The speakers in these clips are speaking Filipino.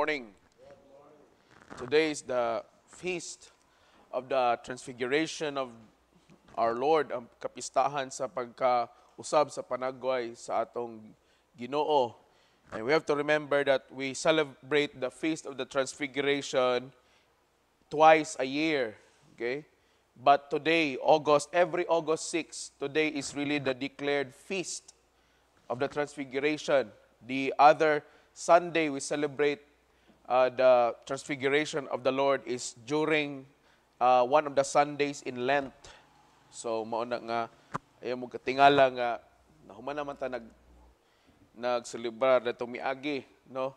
Morning. Today is the feast of the transfiguration of our Lord, ang kapistahan sa pagkausab sa panagway sa atong Ginoo. And we have to remember that we celebrate the feast of the transfiguration twice a year, okay? But today, every August 6, today is really the declared feast of the transfiguration. The other Sunday we celebrate the transfiguration of the Lord is during one of the Sundays in Lent. So mao na nga ayaw mo katingala nga nahuman naman ta nagselebrar dato miagi no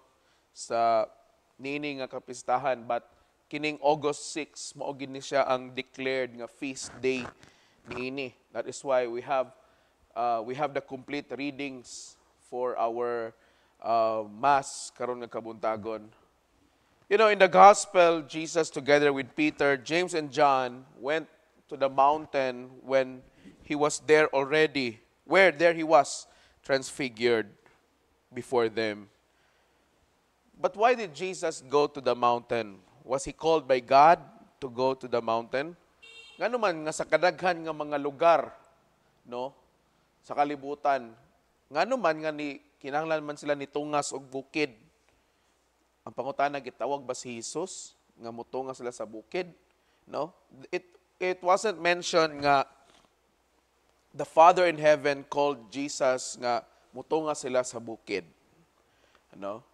sa nini nga kapistahan, but kining August 6 mao gid ni siya ang declared nga feast day niini. That is why we have the complete readings for our mass karon nga kabuntagon. You know, in the gospel, Jesus together with Peter, James, and John went to the mountain when he was there already, where there he was transfigured before them. But why did Jesus go to the mountain? Was he called by God to go to the mountain? Ngano man nga sa kadaghan nga mga lugar, no, sa kalibutan, ngano man nga kinahanglan man sila nitungas og bukid. Ang pangutana, gitawag ba si Jesus nga mutungas sila sa bukid? No? It wasn't mentioned nga the Father in heaven called Jesus nga mutungas sila sa bukid. No?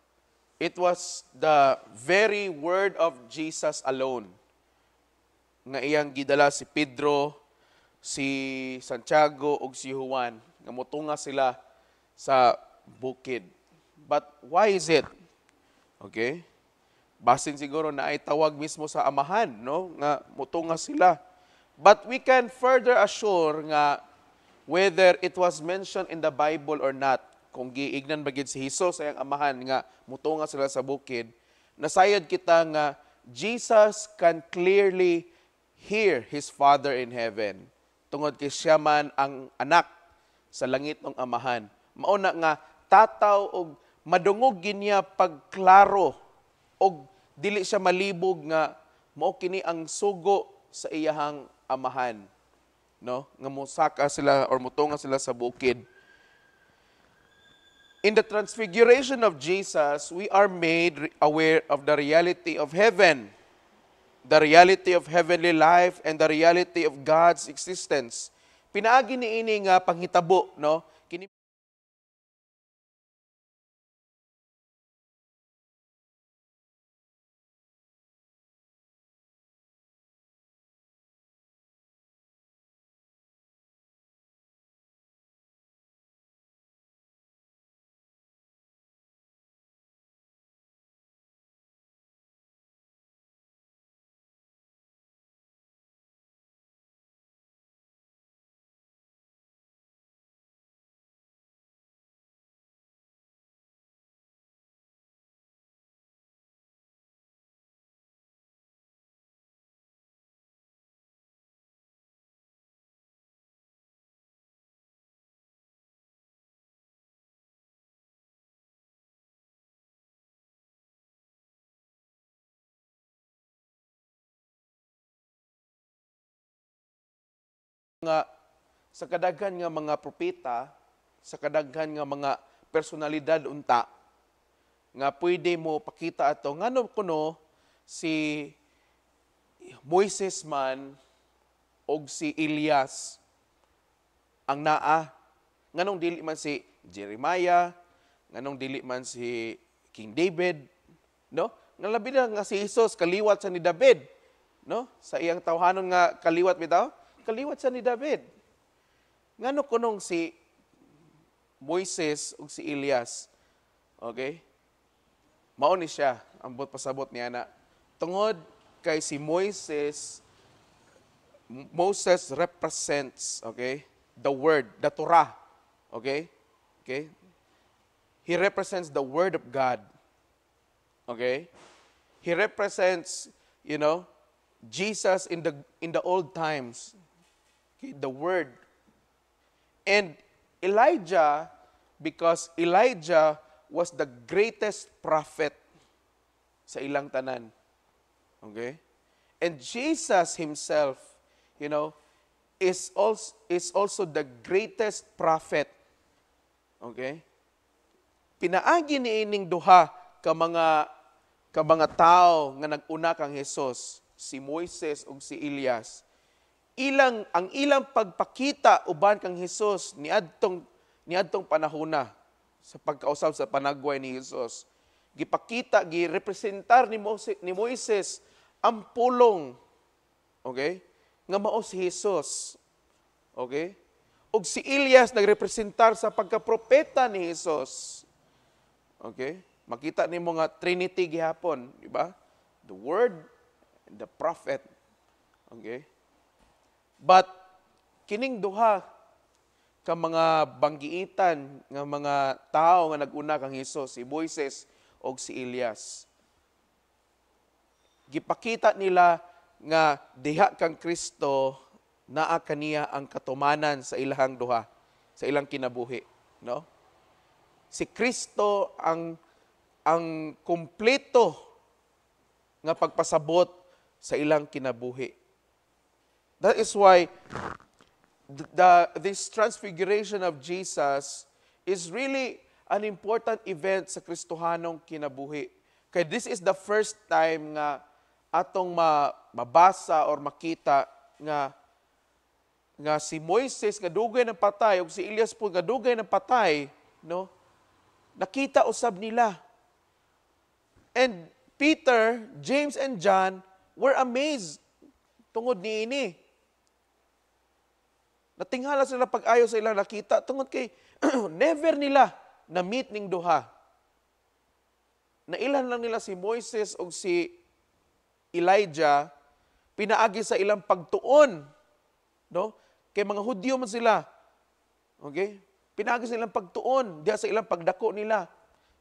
It was the very word of Jesus alone nga iyang gidala si Pedro, si Santiago ug si Juan nga mutungas sila sa bukid. But why is it? Okay? Basin siguro na ay tawag mismo sa amahan, no? Nga mutungas sila. But we can further assure nga whether it was mentioned in the Bible or not, kung giignan bagid si Jesus sa iyang amahan nga mutungas sila sa bukid, nasayod kita nga Jesus can clearly hear His Father in heaven. Tungod kay siya man ang anak sa langit ng amahan. Mauna nga tataw og madungog ginya pagklaro og dili siya malibog nga mao kini ang sugo sa iyahang amahan, no, nga mosaka sila or mutunga sila sa bukid. In the transfiguration of Jesus, we are made aware of the reality of heaven, the reality of heavenly life, and the reality of God's existence. Pinaagi niini nga panghitabo, no, kini nga sa kadaghan nga mga propeta, sa kadaghan nga mga personalidad unta nga pwede mo pakita ato ngano kuno si Moises man og si Elias ang naa, nganong dili man si Jeremiah, nganong dili man si King David, no? Nga labi na nga si Jesus kaliwat sa ni David, no? Sa iyang tawhanon nga kaliwat bitaw, kaliwat sa ni David. Ngano kunong si Moises ug si Elias, okay? Mao ni siya, ambot pasabot niya na. Tungod kay si Moses represents, okay, the word, the Torah, okay? Okay? He represents the word of God. Okay? He represents, Jesus in the old times. Okay, the word. And Elijah, because Elijah was the greatest prophet sa ilang tanan. Okay? And Jesus himself, is also the greatest prophet. Okay? Pinaagi ni ining duha ka mga tao nga nag-una kang Hesus, si Moises ug si Elias. Ang ilang pagpakita uban kang Hesus niadtong panahona sa pagkausab sa panagway ni Hesus. Gipakita, girepresentar ni Moises ang pulong, okay, nga mao si Hesus. Okay? Ug si Elias nagrepresentar sa pagkapropeta ni Hesus. Okay? Makita nimo nga Trinity gihapon, di ba? The Word and the Prophet. Okay? But kining duha ka mga banggiitan nga mga tao nga nag-una kang Hesus, si Moises o si Elias. Gipakita nila nga diha kang Kristo naa kaniya ang katumanan sa ilahang duha, sa ilang kinabuhi, no? Si Kristo ang kumpleto nga pagpasabot sa ilang kinabuhi. That is why this transfiguration of Jesus is really an important event sa Kristohanong kinabuhi. Kaya this is the first time nga atong mabasa or makita nga si Moises nga dugay ng patay ug si Elias po nga dugay ng patay, no? Nakita usab nila. And Peter, James and John were amazed tungod niini. Natingala sila pag-ayo sa ilang nakita tungod kay never nila na-meet ning duha. Nailan lang nila si Moises o si Elijah, pinaagi sa ilang pagtuon. No? Kay mga Hudyo man sila. Okay? Pinaagi sa ilang pagtuon, diha sa ilang pagdako nila.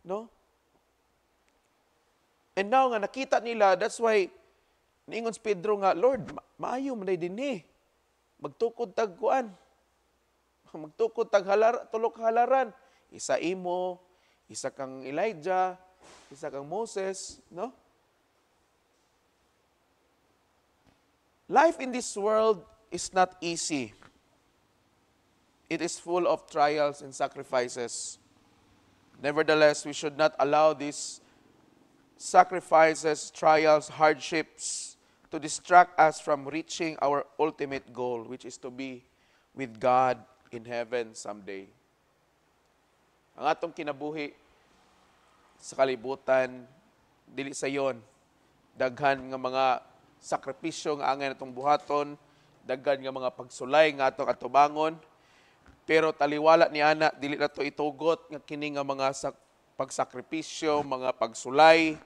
No? And now nga nakita nila, that's why niingon si Pedro nga, Lord, maayo man din eh. Magtukod tag kuan. Magtukod tag tulok halaran. Isa imo, isa kang Elijah, isa kang Moses, no? Life in this world is not easy. It is full of trials and sacrifices. Nevertheless, we should not allow these sacrifices, trials, hardships to distract us from reaching our ultimate goal, which is to be with God in heaven someday. Ang atong kinabuhi sa kalibutan, dili sayon, daghan nga mga sakripisyo nga angay natong buhaton, daghan nga mga pagsulay nga atong atubangon, pero taliwala ni ana, dili na to itugot nga kini nga mga pagsakripisyo, mga pagsulay,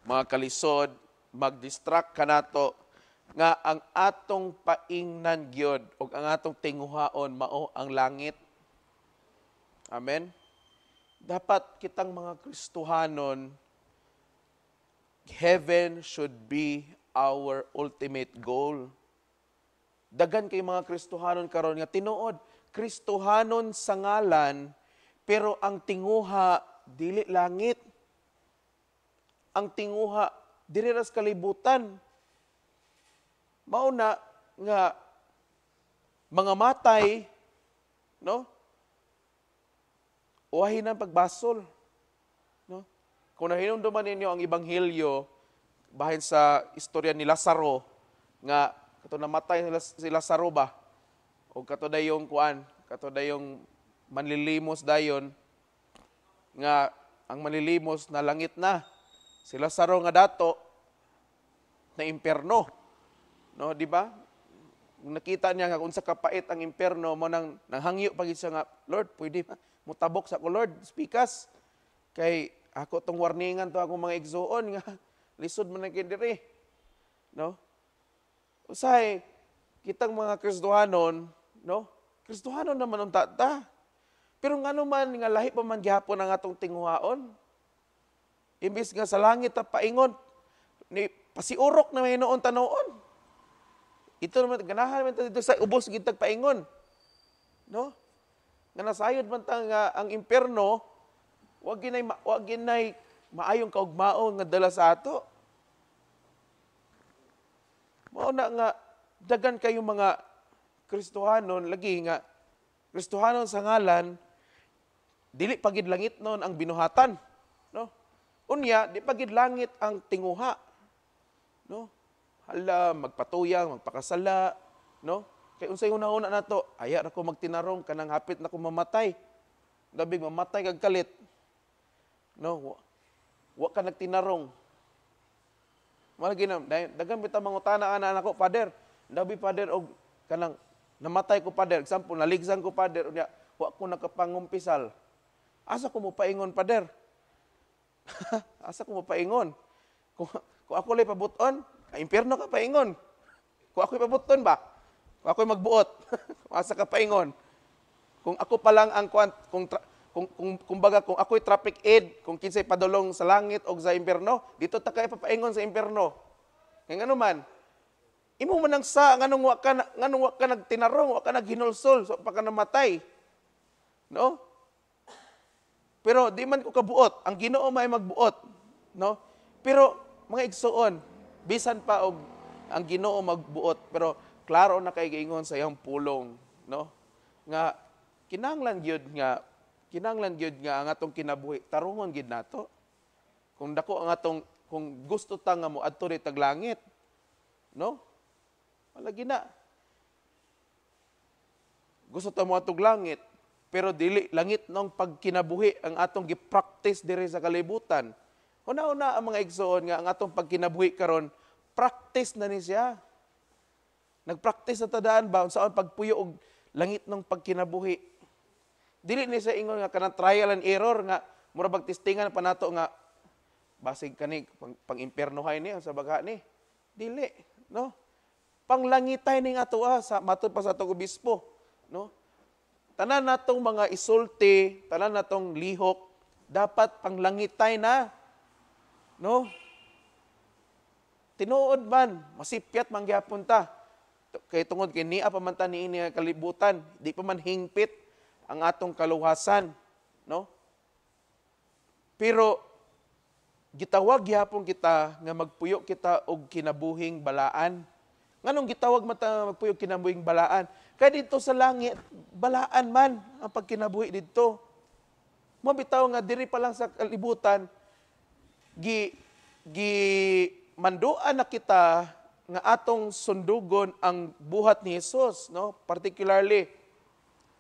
mga kalisod, mag-distract kanato nga ang atong paingnan gyud o ang atong tinguhaon mao ang langit. Amen? Dapat kitang mga Kristohanon, heaven should be our ultimate goal. Dagan kay mga Kristohanon karon nga tinuod, Kristohanon sa ngalan, pero ang tinguha dili langit. Ang tinguha dili ras kalibutan. Mauna nga mga matay, no? Uwahin ang pagbasol, no? Kung nahinumduman ninyo ang ebanghelyo bahin sa istorya ni Lazaro nga kato namatay si Lazaro ba? O kato dayong kuan, kato dayong manlilimos dayon nga ang manlilimos na langit na. Si Lazaro nga dato na impierno. No, di ba? Nakita niya nga kung sa kapait ang impierno mo nang nanghangyo pagit siya nga, Lord, pwede ba mutabok sa ko, Lord, speakas. Kay ako tong warningan to akong mga igsoon nga lisod man na diri. No? Usay kitang mga Kristohanon, no? Kristohanon naman ang tata. Pero ngano man nga lahi pa man gihapon ang atong tinguhaon. Imbis nga sa langit ta paingon ni pasiurok na may noon tanoon. Ito naman ganahan man dito sa ubos gitag paingon. No? Nga nasayod man ta nga ang impierno wag ginay maayong kaugmaon nga dala sa ato. Mao na nga dagan kayong mga Kristohanon lagi nga Kristohanon sa ngalan dili pagid langit non ang binuhatan, no? Unya di pagid langit ang tinguha, no? Hala magpatuyang, magpakasala, no? Kay unsay una-una nato, aya ra ko magtinarong kanang hapit na ko mamatay. Labing mamatay kag kalit. No? Wa ka nagtinarong. Malagi na, dagan bitaw mangutana ana nako, Father. Dabi Father og kanang namatay ko Father. Example, naligsan ko Father, unya wa ko nakapangumpisal. Asa ko mo paingon Father? Asa ko mo paingon? Kung ako lay pabuton, impyerno ka paingon. Kung ako'y pabuton ba? Kung ako'y magbuot, asa ka paingon? Kung ako pa lang ang kumbaga kung ako'y traffic aid, kung kinsay padulong sa langit o sa impyerno, dito ta kay papaingon sa impyerno. Kaya nga naman, imo man ang sa nganong wa ka nagtinarong, wa ka naghinulsol, so pa ka namatay. No? Pero di man ko kabuot, ang Ginoo may magbuot, no? Pero mga igsuon, bisan pa og ang Ginoo magbuot, pero klaro na kay giingon sa iyang pulong, no? Nga kinahanglan gyud nga ang atong kinabuhi tarungon gid nato. Kung dako ang atong kung gusto ta nga mo adto tag langit, no? Wala gina. Gusto ta mo atog langit, pero dili langit nang pagkinabuhi ang atong gi-practice diri sa kalibutan. Una-una ang mga igsoon nga ang atong pagkinabuhi karon, practice na ni siya. Nagpractice na tadaan ba unsaon pagpuyo og langit ng pagkinabuhi. Dili ni siya ingon nga kanang trial and error nga mura bag testingan pa nato nga basig kani pang-impyernohay ni sa bagha ni. Dili, no? Panglangitay ning ato sa matud pa sa atong obispo, no? Tanan natong mga isulti, tanan natong lihok, dapat panglangitay na. No? Tinuod man, masipyat man gyapon ta. Kay tungod kay niya pa man ta niini kalibutan, di pa man hingpit ang atong kaluwasan, no? Pero gitawag gyapon kita nga magpuyo kita og kinabuhing balaan. Nganong gitawag mata magpuyo kinabuhing balaan? Kay dito sa langit, balaan man ang pagkinabuhi dito. Mabitaw nga diri pa lang sa kalibutan, manduan na kita nga atong sundugon ang buhat ni Jesus, no? Particularly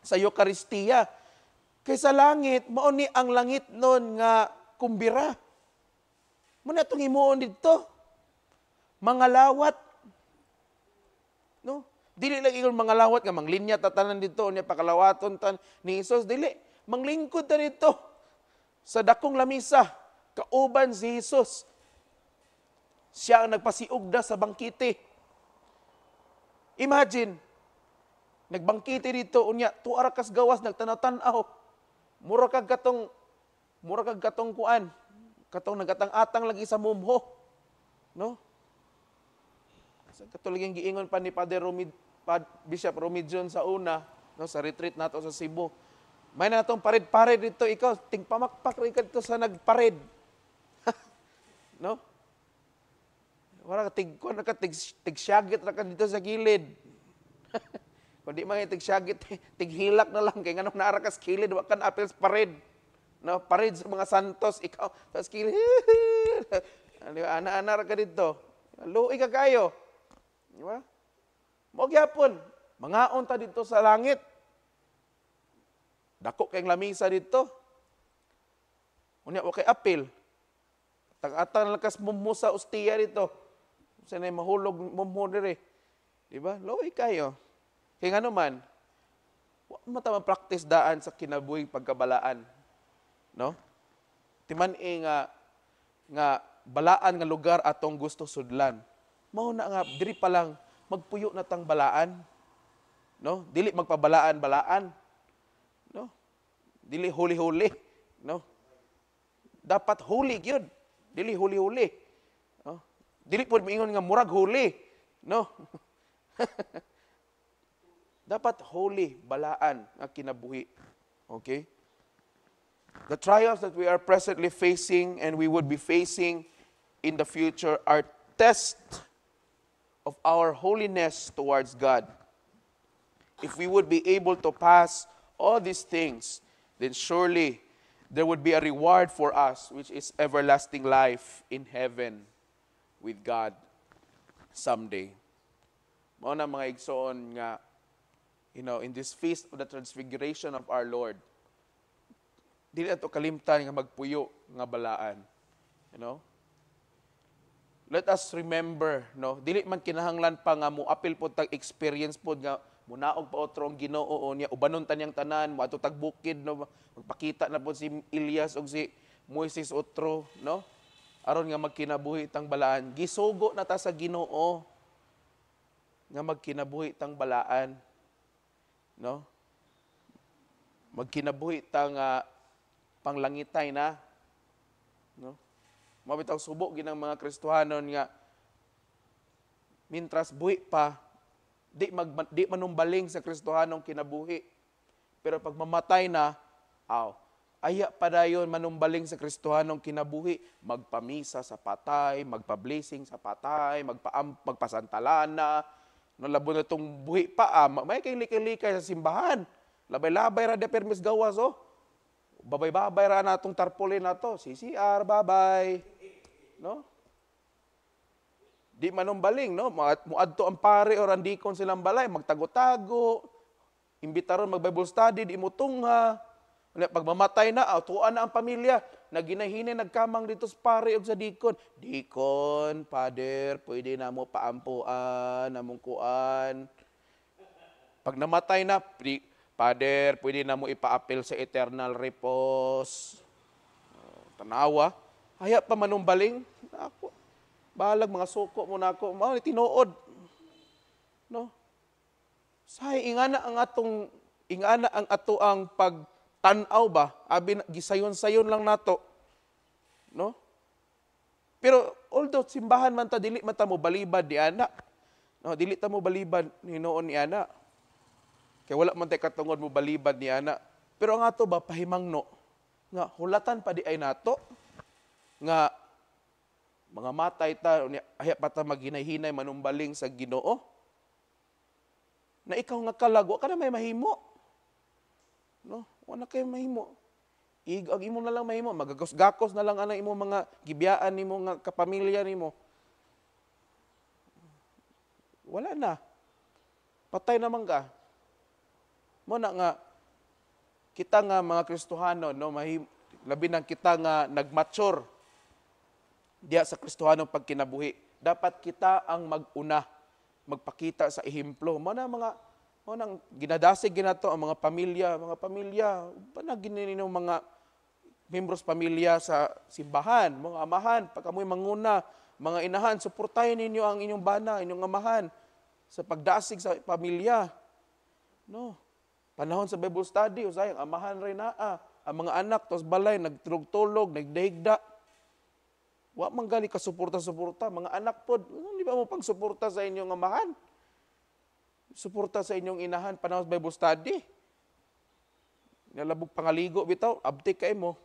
sa Eucharistia. Kay sa langit, mao ni ang langit nun nga kumbira. Muna itong himuon dito. Mangalawat. No? Dili lang ingon mangalawat nga manglinya tatanan dito unya pakalawaton tan ni Jesus, dili. Manglingkod ta dito sa dakong lamisa kauban si Jesus. Siya ang nagpasiugda sa bangkite. Imagine, nagbangkite dito unya tuara kas gawas nagtanaw-tanaw. Mura kag katong kuan. Katong nagatang-atang lagi sa mumho. No? Katulad yung giingon pa ni Bishop Romidion sa una, no, sa retreat nato sa Cebu. May na itong pared-pared dito, ikaw, tingpamakpak rin ka dito sa nagpared. No? Wala ka tigsyagit na ka dito sa gilid. Kung di mga tigsyagit, tighilak na lang, kaya nga nung naara ka sa gilid, wag ka na-apil sa pared. No, pared sa mga santos, ikaw, sa gilid. Ana-ana ka dito. Luoy ka kayo. Di ba? Magyapon, mangaon ta dito sa langit. Dako kayong lamisa dito. Unya, okay, apil. Tag-ata na lakas mummo sa ustiya dito. Sanay mahulog mummo diri. Di ba? Luoy kayo. Kaya nga naman, mata ma-practice daan sa kinabuhing pagkabalaan. No? Timan nga balaan nga lugar atong gusto sudlan. Mao na nga diri pa lang magpuyo na tang balaan. No? Dili magpabalaan-balaan. No? Dili huli-huli, no? Dapat huli gyud. Dili huli-huli. No? Dili pud miingon nga murag huli, no? Dapat holy, balaan ang kinabuhi. Okay? The trials that we are presently facing and we would be facing in the future are tests of our holiness towards God. If we would be able to pass all these things, then surely there would be a reward for us, which is everlasting life in heaven with God someday. Mao na mga igsoon nga, in this feast of the transfiguration of our Lord, dili ato kalimtan nga magpuyo nga balaan. Let us remember, dili man kinahanglan pa nga mo apil po tag experience po nga munaog pa otrong Ginoo niya ubanon taniyang tanan mo ato tag bukid magpakita na po si Elias og si Moises otro, aron nga magkinabuhi tang balaan. Gisugo na ta sa Ginoo nga magkinabuhi tang balaan, magkinabuhi tang panglangitay na, mabitaw subo ginang mga Kristohanon nga mintras buhi pa di manumbaling sa Kristohanong kinabuhi, pero pag mamatay na aya pa dayon manumbaling sa Kristohanong kinabuhi, magpamisa sa patay, magpa-blessing sa patay, magpasantalana, labo na itong buhi pa may kay likay-likay sa simbahan, labay-labay ra de permis gawas babay-babay ra na itong tarpaulin na to, CCR, babay. Di manumbaling, muadto ang pare o randikon silang balay, magtago-tago, imbitaron mag-Bible study, di mo tungha. Pag mamatay na, tuan na ang pamilya, naginahinay, nagkamang dito sa pare o sa dikon. Dikon, Father, pwede na mo paampuan, namong kuan. Pag namatay na, Father, pwede na mo ipa-appeal sa eternal repose. Tanawa. Haya pa manumbaling. Ako, balag mga suko mo na ako. Tinuod. Say, ingana ang ato ang pagtanaw ba? Abi, gisayon-sayon lang nato. Pero, although simbahan man ta, dili man ta mo balibad ni ana. Dili ta mo balibad ni noon ni ana. Kaya wala man tayo katungod mo balibad ni ana. Pero ang ato ba, pahimangno, nga hulatan pa di ay nato, nga mga matay ta, ahya pa ta maghinay-hinay manumbaling sa Ginoo, na ikaw nga kalagwa ka na may mahimo. Wala kayo mahimo. Ang imo na lang mahimo, magagos-gakos na lang ang imo mga gibiyaan nimo nga kapamilya nimo. Wala na. Patay naman ka. Muna nga, kita nga mga Kristohano, labi nang kita nga nagmature diya sa Kristohanong pagkinabuhi. Dapat kita ang mag-una, magpakita sa ehemplo. Manang ginadasig ginato ang mga pamilya, panaginin mga membros pamilya sa simbahan, mga amahan, pag kamoy manguna, mga inahan, suportahin ninyo ang inyong bana, inyong amahan sa pagdasig sa pamilya. Panahon sa Bible study, usay, ang amahan rin ang mga anak, tos balay, nagtulog-tulog, nagdahigda. Wa man gali ka suporta-suporta. Mga anak po, hindi ba mo pagsuporta sa inyong amahan? Suporta sa inyong inahan, panahon sa Bible study. Nalabog pangaligo, bitaw, abtik kay mo.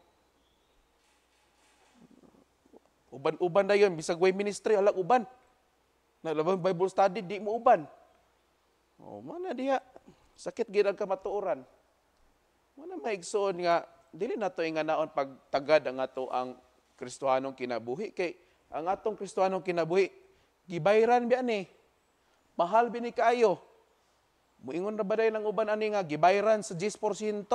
Uban-uban na yun, bisag way ministry, alag uban. Nalabog Bible study, di mo uban. Mana diya. Sakit gid ang kamatuoran. Wala maigsoon nga dili nato nga naon pagtagad ang ato ang Kristohanong kinabuhi kay ang atong Kristohanong kinabuhi gibayran bi ani. Mahal bini kaayo. Muingon ra ba day ng uban ani nga gibayran sa 10%.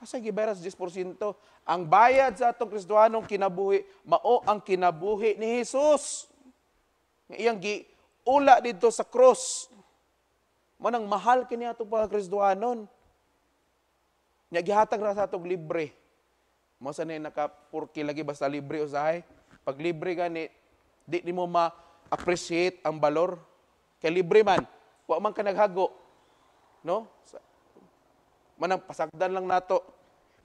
Asa gibayran sa 10%? Ang bayad sa atong Kristohanong kinabuhi mao ang kinabuhi ni Hesus. Nga iyang giula dito sa cross. Manang mahal kini atong mga Kristohanon. Nya gihatag ra sa atong libre. Mo sa ni nakapurki lagi basta libre usahay. Pag libre gani, di mo ma-appreciate ang balor. Kay libre man, wa man ka naghago. Manang pasagdan lang nato.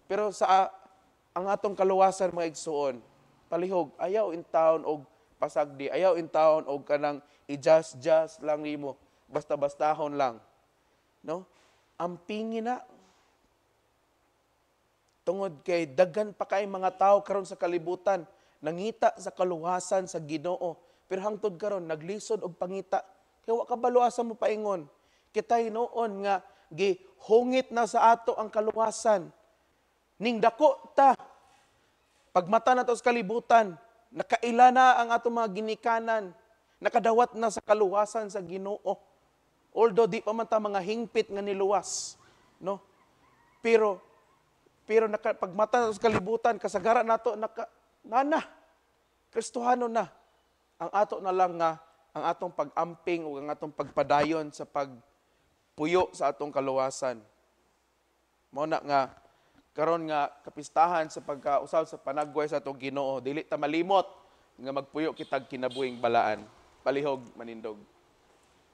Pero sa ang atong kaluwasan mga igsuon, palihog, ayaw in town og pasagdi, ayaw in town og kanang i-just lang nimo. Basta-bastahon lang. Ampingin na. Tungod kay daghan pa kay mga tao karon sa kalibutan nangita sa kaluwasan sa Ginoo Pero hangtod karon naglisod og pangita. Kaya wa kabaluasan mo paingon. Kitay noon nga gihungit na sa ato ang kaluwasan. Ning dako ta. Pagmata na to sa kalibutan, nakaila na ang ato mga ginikanan. Nakadawat na sa kaluwasan sa Ginoo. Although di pa man ta mga hingpit nga niluwas, no? Pero pagmata na sa kalibutan, kasagaran nato nana Kristohano na. Ang ato na lang nga ang atong pag-amping o ang atong pagpadayon sa pagpuyo sa atong kaluwasan. Mao na nga karon nga kapistahan sa pagkausab sa panagway sa atong Ginoo, dili ta malimot nga magpuyo kitag kinabuhing balaan. Palihog manindog.